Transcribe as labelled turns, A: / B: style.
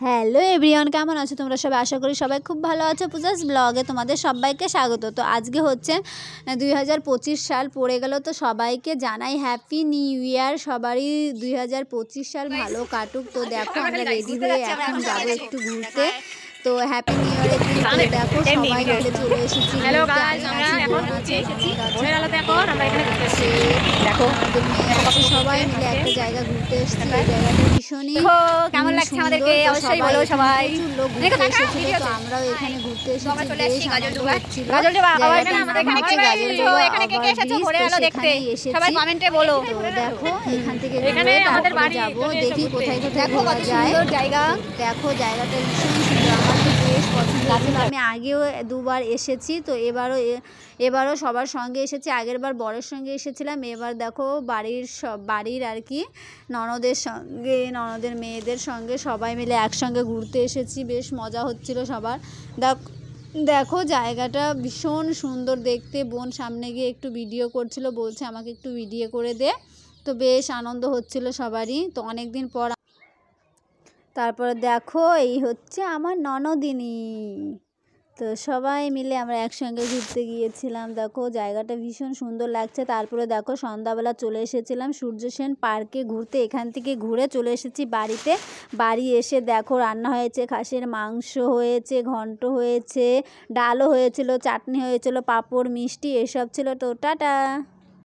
A: Hello everyone, কেমন আছো তোমরা সবাই? আশা করি সবাই খুব ভালো আছো। পূজাস ব্লগে তোমাদের সবাইকে স্বাগত। তো আজকে হচ্ছে 2025 সাল পড়ে গেল, তো সবাইকে জানাই হ্যাপি নিউ ইয়ার। সবারই 2025 সাল ভালো কাটুক। তো দেখো আমরা রেডি হয়ে এখন যাবো একটু ঘুরতে। তো হ্যাপি নিউ ইয়ারের দিন দেখো সবাই মিলে চলে এসেছি। দেখো সবাই মিলে একটা জায়গা ঘুরতে এসেছি। জায়গাটা ভীষণই
B: কেমন লাগছে আমাদেরকে অবশ্যই বলো সবাই।
A: তো আমরাও এখানে ঘুরতে এসেছি। দেখো এখান থেকে যাবো, দেখি কোথায় কোথায় ঘোরা যায়। দেখো জায়গাটা ভীষণ সুন্দর, আমার তো বেশ পছন্দ লাগছে। আমি আগেও দুবার এসেছি, তো এবারও সবার সঙ্গে এসেছি। আগের বার বরের সঙ্গে এসেছিলাম, এবার দেখো বাড়ির আর কি ননদের সঙ্গে, ননদের মেয়েদের সঙ্গে সবাই মিলে একসঙ্গে ঘুরতে এসেছি। বেশ মজা হচ্ছিল সবার। দেখো জায়গাটা ভীষণ সুন্দর দেখতে। বোন সামনে গিয়ে একটু ভিডিও করছিল, বলছে আমাকে একটু ভিডিও করে দে। তো বেশ আনন্দ হচ্ছিল সবারই। তো অনেক দিন পর তারপরে দেখো এই হচ্ছে আমার ননদিনী। তো সবাই মিলে আমরা একসঙ্গে ঘুরতে গিয়েছিলাম। দেখো জায়গাটা ভীষণ সুন্দর লাগছে। তারপরে দেখো সন্ধ্যাবেলা চলে এসেছিলাম সূর্য সেন পার্কে ঘুরতে। এখান থেকে ঘুরে চলে এসেছি বাড়িতে। বাড়ি এসে দেখো রান্না হয়েছে, খাসির মাংস হয়েছে, ঘন্ট হয়েছে, ডালও হয়েছিল, চাটনি হয়েছিল, পাঁপড়, মিষ্টি এসব ছিল। তো টাটা।